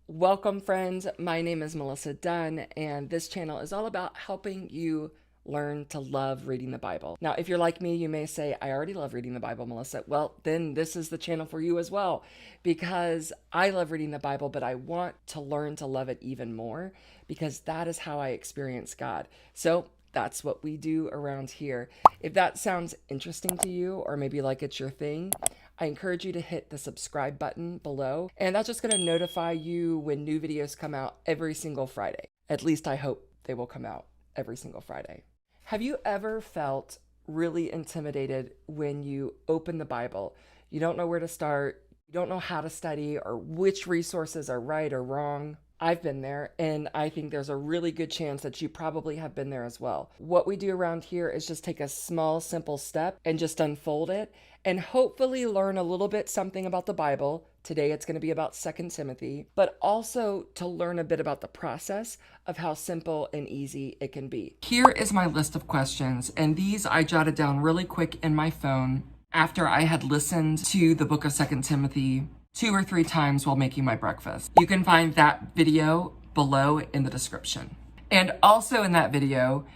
Welcome, friends. My name is Melissa Dunn, and this channel is all about helping you learn to love reading the Bible. Now, if you're like me, you may say, I already love reading the Bible, Melissa. Well, then this is the channel for you as well, because I love reading the Bible, but I want to learn to love it even more, because that is how I experience God. So that's what we do around here. If that sounds interesting to you, or maybe like it's your thing, I encourage you to hit the subscribe button below, and that's just going to notify you when new videos come out every single Friday. At least I hope they will come out every single Friday. Have you ever felt really intimidated when you open the Bible? You don't know where to start, you don't know how to study, or which resources are right or wrong? I've been there, and I think there's a really good chance that you probably have been there as well. What we do around here is just take a small, simple step and just unfold it and hopefully learn a little bit something about the Bible. Today it's going to be about 2 Timothy, but also to learn a bit about the process of how simple and easy it can be. Here is my list of questions, and these I jotted down really quick in my phone after I had listened to the book of 2 Timothy 2 or 3 times while making my breakfast. You can find that video below in the description. And also in that video,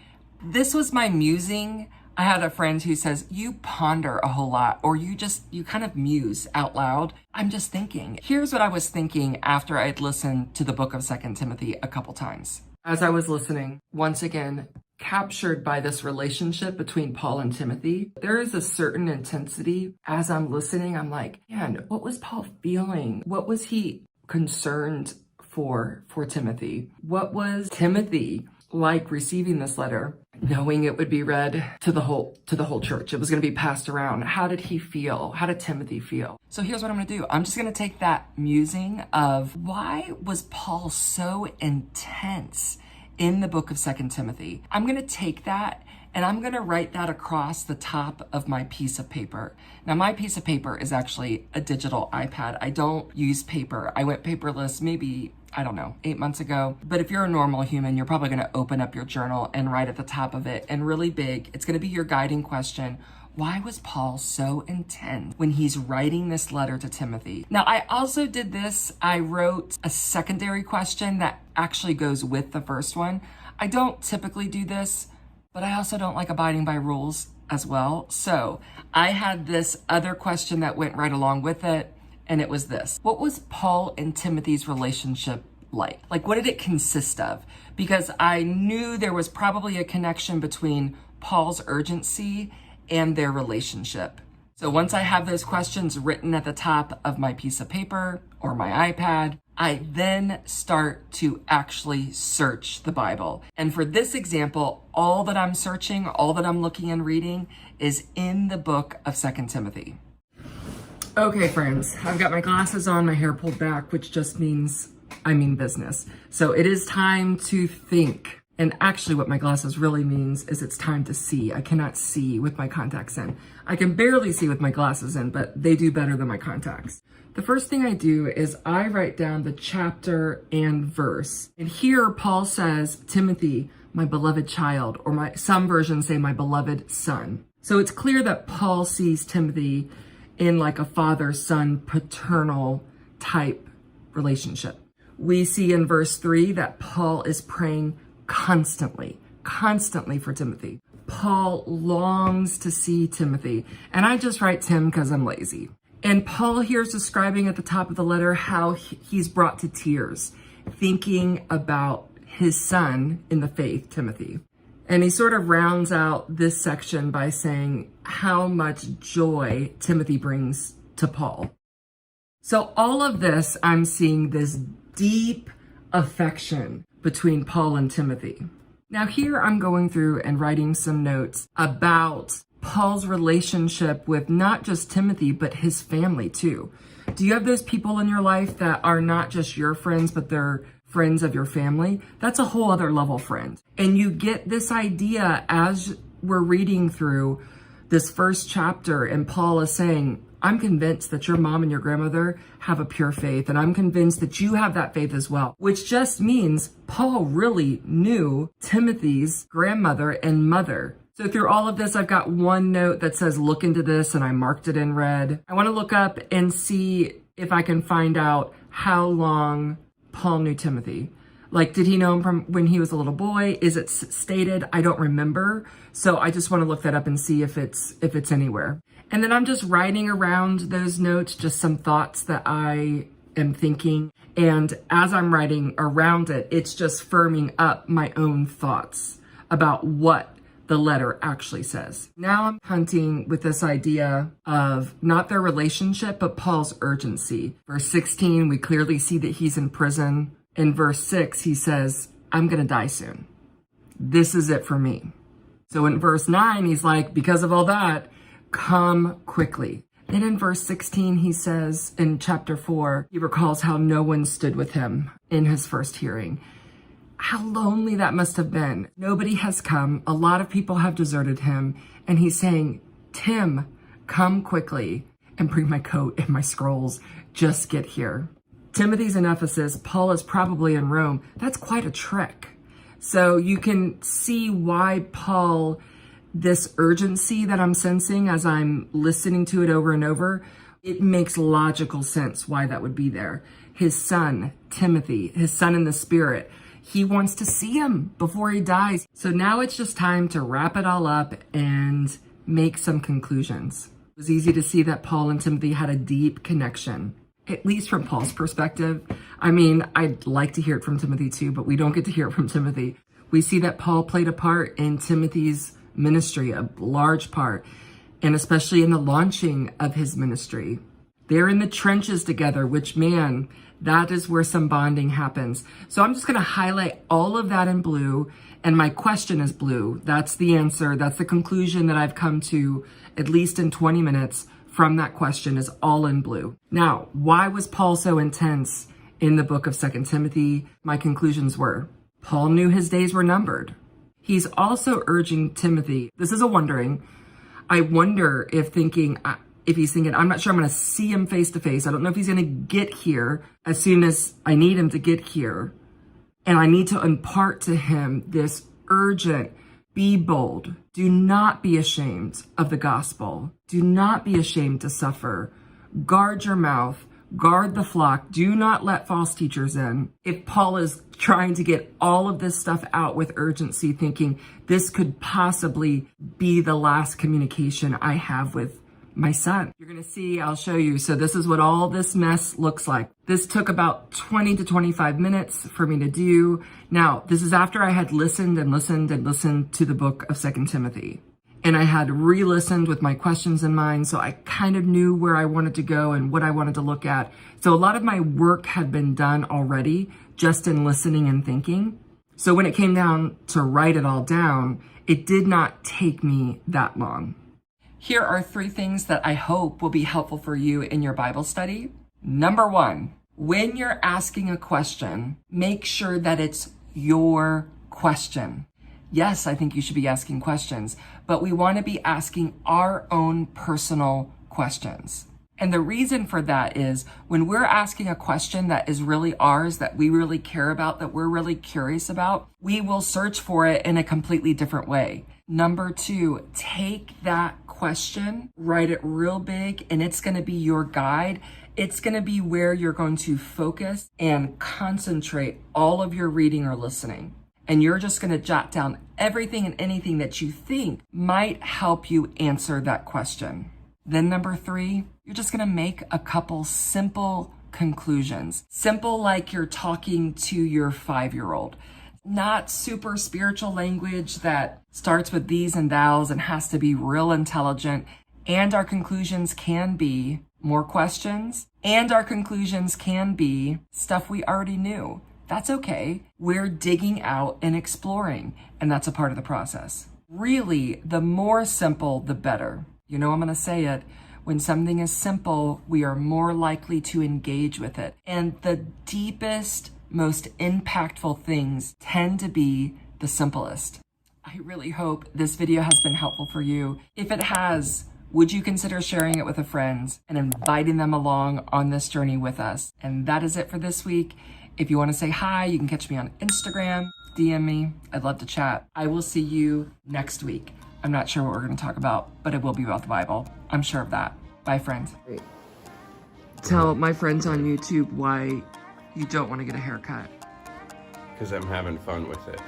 this was my musing. I had a friend who says, you ponder a whole lot, or you kind of muse out loud. I'm just thinking. Here's what I was thinking after I'd listened to the book of 2 Timothy a couple times. As I was listening, once again, captured by this relationship between Paul and Timothy, there is a certain intensity. As I'm listening, I'm like, man, what was Paul feeling? What was he concerned for Timothy? What was Timothy like receiving this letter, knowing it would be read to the whole church? It was going to be passed around. How did he feel? How did Timothy feel? So here's what I'm going to do. I'm just going to take that musing of why was Paul so intense in the book of 2 Timothy. I'm going to take that and I'm going to write that across the top of my piece of paper. Now, my piece of paper is actually a digital iPad. I don't use paper. I went paperless maybe, I don't know, 8 months ago. But if you're a normal human, you're probably going to open up your journal and write at the top of it, and really big, it's going to be your guiding question. Why was Paul so intense when he's writing this letter to Timothy? Now, I also did this. I wrote a secondary question that actually goes with the first one. I don't typically do this, but I also don't like abiding by rules as well. So I had this other question that went right along with it, and it was this. What was Paul and Timothy's relationship like? Like, what did it consist of? Because I knew there was probably a connection between Paul's urgency and their relationship. So once I have those questions written at the top of my piece of paper or my iPad, I then start to actually search the Bible. And for this example, all that I'm searching, all that I'm looking and reading is in the book of 2 Timothy. Okay, friends, I've got my glasses on, my hair pulled back, which just means I mean business. So it is time to think. And actually what my glasses really means is it's time to see. I cannot see with my contacts in. I can barely see with my glasses in, but they do better than my contacts. The first thing I do is I write down the chapter and verse. And here Paul says, Timothy, my beloved child, or some versions say my beloved son. So it's clear that Paul sees Timothy in like a father-son paternal type relationship. We see in verse 3 that Paul is praying constantly for Timothy. Paul longs to see Timothy. And I just write Tim because I'm lazy. And Paul here is describing at the top of the letter how he's brought to tears, thinking about his son in the faith, Timothy. And he sort of rounds out this section by saying how much joy Timothy brings to Paul. So all of this, I'm seeing this deep affection between Paul and Timothy. Now here I'm going through and writing some notes about Paul's relationship with not just Timothy, but his family too. Do you have those people in your life that are not just your friends, but they're friends of your family? That's a whole other level friend. And you get this idea as we're reading through this first chapter, and Paul is saying, I'm convinced that your mom and your grandmother have a pure faith, and I'm convinced that you have that faith as well, which just means Paul really knew Timothy's grandmother and mother. So through all of this, I've got one note that says, look into this, and I marked it in red. I want to look up and see if I can find out how long Paul knew Timothy. Like, did he know him from when he was a little boy? Is it stated? I don't remember. So I just want to look that up and see if it's anywhere. And then I'm just writing around those notes, just some thoughts that I am thinking. And as I'm writing around it, it's just firming up my own thoughts about what the letter actually says. Now I'm hunting with this idea of not their relationship, but Paul's urgency. Verse 16, we clearly see that he's in prison. In verse 6, he says, I'm going to die soon. This is it for me. So in verse 9, he's like, because of all that, come quickly. Then in verse 16, he says in chapter 4, he recalls how no one stood with him in his first hearing. How lonely that must have been. Nobody has come. A lot of people have deserted him. And he's saying, Tim, come quickly and bring my coat and my scrolls. Just get here. Timothy's in Ephesus. Paul is probably in Rome. That's quite a trek. So you can see why Paul, this urgency that I'm sensing as I'm listening to it over and over, it makes logical sense why that would be there. His son, Timothy, his son in the spirit, he wants to see him before he dies. So now it's just time to wrap it all up and make some conclusions. It was easy to see that Paul and Timothy had a deep connection, at least from Paul's perspective. I mean, I'd like to hear it from Timothy too, but we don't get to hear it from Timothy. We see that Paul played a part in Timothy's ministry, a large part, and especially in the launching of his ministry. They're in the trenches together, which, man, that is where some bonding happens. So I'm just going to highlight all of that in blue, and my question is blue. That's the answer. That's the conclusion that I've come to, at least in 20 minutes from that question, is all in blue. Now, why was Paul so intense in the book of 2 Timothy? My conclusions were, Paul knew his days were numbered. He's also urging Timothy. This is a wondering. I wonder if he's thinking, I'm not sure I'm going to see him face to face. I don't know if he's going to get here as soon as I need him to get here. And I need to impart to him this urgent, be bold. Do not be ashamed of the gospel. Do not be ashamed to suffer. Guard your mouth. Guard the flock. Do not let false teachers in. If Paul is trying to get all of this stuff out with urgency, thinking this could possibly be the last communication I have with my son. You're going to see, I'll show you. So this is what all this mess looks like. This took about 20 to 25 minutes for me to do. Now, this is after I had listened to the book of 2 Timothy. And I had re-listened with my questions in mind, so I kind of knew where I wanted to go and what I wanted to look at. So a lot of my work had been done already, just in listening and thinking. So when it came down to write it all down, it did not take me that long. Here are 3 things that I hope will be helpful for you in your Bible study. Number 1, when you're asking a question, make sure that it's your question. Yes, I think you should be asking questions, but we want to be asking our own personal questions. And the reason for that is when we're asking a question that is really ours, that we really care about, that we're really curious about, we will search for it in a completely different way. Number 2, take that question, write it real big, and it's going to be your guide. It's going to be where you're going to focus and concentrate all of your reading or listening. And you're just going to jot down everything and anything that you think might help you answer that question. Then number 3, you're just going to make a couple simple conclusions. Simple like you're talking to your 5-year-old. Not super spiritual language that starts with these and thous and has to be real intelligent. And our conclusions can be more questions. And our conclusions can be stuff we already knew. That's okay. We're digging out and exploring, and that's a part of the process. Really, the more simple, the better. You know, I'm going to say it. When something is simple, we are more likely to engage with it. And the deepest, most impactful things tend to be the simplest. I really hope this video has been helpful for you. If it has, would you consider sharing it with a friend and inviting them along on this journey with us? And that is it for this week. If you want to say hi, you can catch me on Instagram, DM me. I'd love to chat. I will see you next week. I'm not sure what we're going to talk about, but it will be about the Bible. I'm sure of that. Bye, friends. Tell my friends on YouTube why You don't want to get a haircut. Because I'm having fun with it.